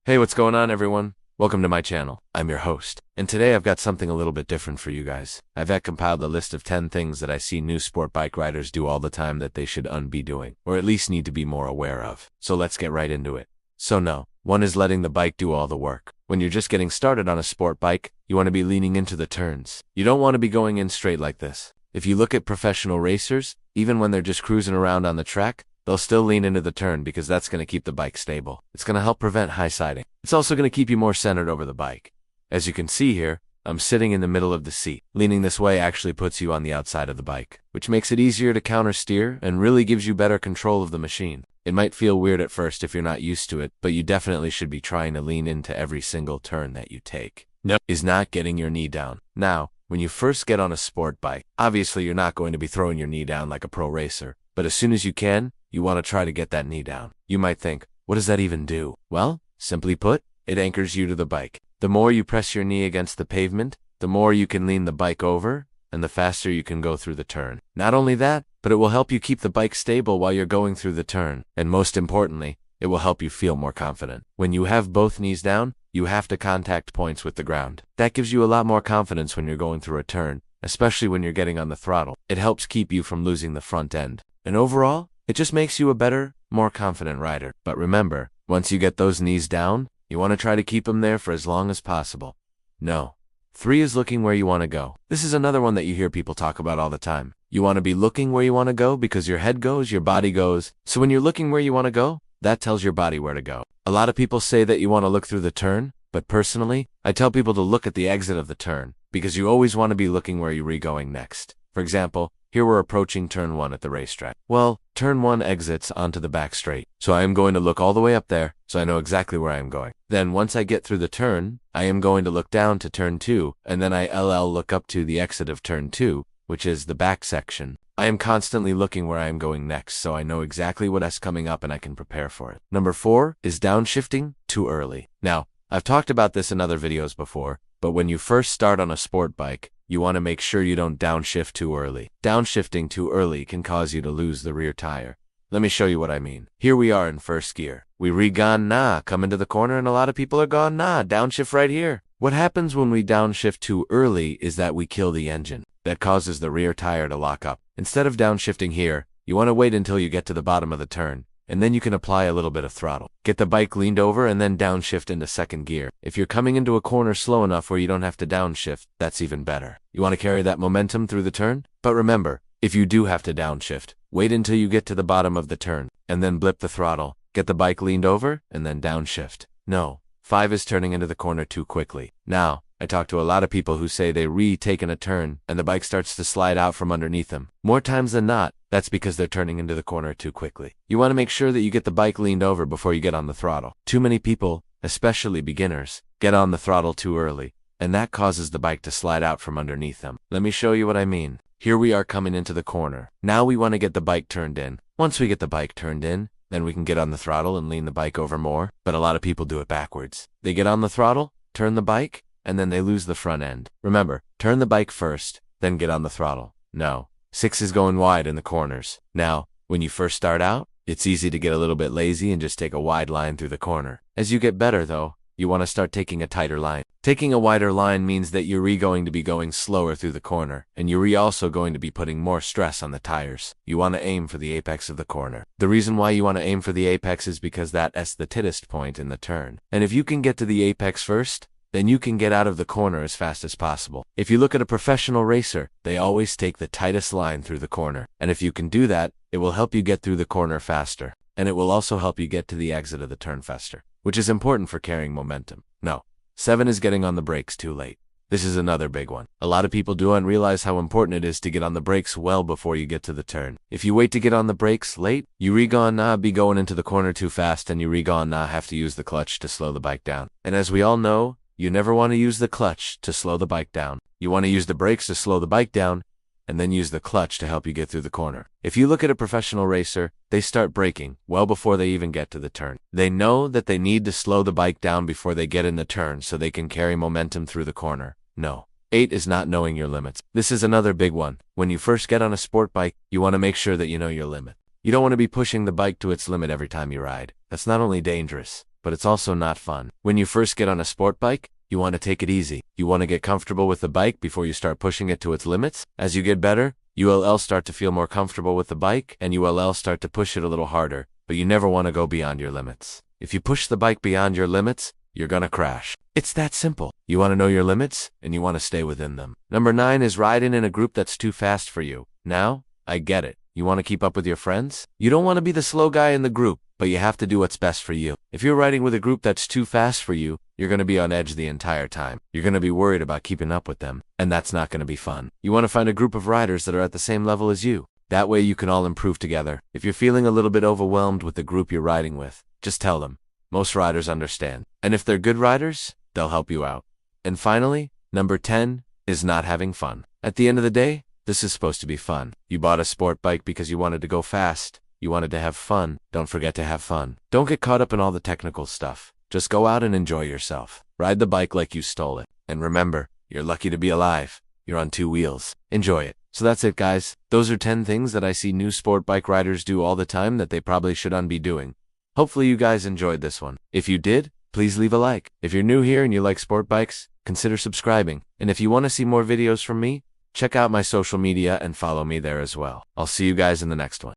Hey, what's going on, everyone? Welcome to my channel. I'm your host, and today I've got something a little bit different for you guys. I've compiled a list of 10 things that I see new sport bike riders do all the time that they should be doing, or at least need to be more aware of. So let's get right into it. So no, one is letting the bike do all the work. When you're just getting started on a sport bike, you want to be leaning into the turns. You don't want to be going in straight like this. If you look at professional racers, even when they're just cruising around on the track, they'll still lean into the turn because that's going to keep the bike stable. It's going to help prevent high siding. It's also going to keep you more centered over the bike. As you can see here, I'm sitting in the middle of the seat. Leaning this way actually puts you on the outside of the bike, which makes it easier to counter steer and really gives you better control of the machine. It might feel weird at first if you're not used to it, but you definitely should be trying to lean into every single turn that you take. No, is not getting your knee down. Now, when you first get on a sport bike, obviously you're not going to be throwing your knee down like a pro racer, but as soon as you can, you want to try to get that knee down. You might think, what does that even do? Well, simply put, it anchors you to the bike. The more you press your knee against the pavement, the more you can lean the bike over, and the faster you can go through the turn. Not only that, but it will help you keep the bike stable while you're going through the turn. And most importantly, it will help you feel more confident. When you have both knees down, you have to contact points with the ground. That gives you a lot more confidence when you're going through a turn, especially when you're getting on the throttle. It helps keep you from losing the front end. And overall, it just makes you a better, more confident rider. But remember, once you get those knees down, you want to try to keep them there for as long as possible. No. 3 is looking where you want to go. This is another one that you hear people talk about all the time. You want to be looking where you want to go because your head goes, your body goes. So when you're looking where you want to go, that tells your body where to go. A lot of people say that you want to look through the turn, but personally, I tell people to look at the exit of the turn because you always want to be looking where you're going next. For example, here we're approaching turn 1 at the racetrack. Well, turn 1 exits onto the back straight, so I am going to look all the way up there so I know exactly where I am going. Then once I get through the turn, I am going to look down to turn 2, and then I look up to the exit of turn 2, which is the back section. I am constantly looking where I am going next so I know exactly what's coming up and I can prepare for it. Number 4 is downshifting too early. Now, I've talked about this in other videos before, but when you first start on a sport bike, you want to make sure you don't downshift too early. Downshifting too early can cause you to lose the rear tire. Let me show you what I mean. Here we are in first gear. We gone nah, come into the corner and a lot of people are gone nah, downshift right here. What happens when we downshift too early is that we kill the engine. That causes the rear tire to lock up. Instead of downshifting here, you want to wait until you get to the bottom of the turn, and then you can apply a little bit of throttle. Get the bike leaned over and then downshift into second gear. If you're coming into a corner slow enough where you don't have to downshift, that's even better. You want to carry that momentum through the turn? But remember, if you do have to downshift, wait until you get to the bottom of the turn, and then blip the throttle. Get the bike leaned over, and then downshift. No. 5 is turning into the corner too quickly. Now, I talk to a lot of people who say they taken a turn, and the bike starts to slide out from underneath them. More times than not, that's because they're turning into the corner too quickly. You want to make sure that you get the bike leaned over before you get on the throttle. Too many people, especially beginners, get on the throttle too early, and that causes the bike to slide out from underneath them. Let me show you what I mean. Here we are coming into the corner. Now we want to get the bike turned in. Once we get the bike turned in, then we can get on the throttle and lean the bike over more, but a lot of people do it backwards. They get on the throttle, turn the bike, and then they lose the front end. Remember, turn the bike first, then get on the throttle. No. 6 is going wide in the corners. Now, when you first start out, it's easy to get a little bit lazy and just take a wide line through the corner. As you get better though, you want to start taking a tighter line. Taking a wider line means that you're going to be going slower through the corner, and you're also going to be putting more stress on the tires. You want to aim for the apex of the corner. The reason why you want to aim for the apex is because that's the tightest point in the turn. And if you can get to the apex first, then you can get out of the corner as fast as possible. If you look at a professional racer, they always take the tightest line through the corner. And if you can do that, it will help you get through the corner faster. And it will also help you get to the exit of the turn faster, which is important for carrying momentum. No. 7 is getting on the brakes too late. This is another big one. A lot of people don't realize how important it is to get on the brakes well before you get to the turn. If you wait to get on the brakes late, you gonna be going into the corner too fast and you gonna have to use the clutch to slow the bike down. And as we all know, you never want to use the clutch to slow the bike down. You want to use the brakes to slow the bike down, and then use the clutch to help you get through the corner. If you look at a professional racer, they start braking well before they even get to the turn. They know that they need to slow the bike down before they get in the turn so they can carry momentum through the corner. No. 8 is not knowing your limits. This is another big one. When you first get on a sport bike, you want to make sure that you know your limit. You don't want to be pushing the bike to its limit every time you ride. That's not only dangerous, but it's also not fun. When you first get on a sport bike, you want to take it easy. You want to get comfortable with the bike before you start pushing it to its limits. As you get better, you will start to feel more comfortable with the bike, and you will start to push it a little harder, but you never want to go beyond your limits. If you push the bike beyond your limits, you're gonna crash. It's that simple. You want to know your limits, and you want to stay within them. Number 9 is riding in a group that's too fast for you. Now, I get it. You want to keep up with your friends? You don't want to be the slow guy in the group, but you have to do what's best for you. If you're riding with a group that's too fast for you, you're going to be on edge the entire time. You're going to be worried about keeping up with them, and that's not going to be fun. You want to find a group of riders that are at the same level as you. That way you can all improve together. If you're feeling a little bit overwhelmed with the group you're riding with, just tell them. Most riders understand. And if they're good riders, they'll help you out. And finally, number 10 is not having fun. At the end of the day, this is supposed to be fun. You bought a sport bike because you wanted to go fast. You wanted to have fun. Don't forget to have fun. Don't get caught up in all the technical stuff. Just go out and enjoy yourself. Ride the bike like you stole it. And remember, you're lucky to be alive. You're on 2 wheels. Enjoy it. So that's it, guys. Those are 10 things that I see new sport bike riders do all the time that they probably shouldn't be doing. Hopefully you guys enjoyed this one. If you did, please leave a like. If you're new here and you like sport bikes, consider subscribing. And if you want to see more videos from me, check out my social media and follow me there as well. I'll see you guys in the next one.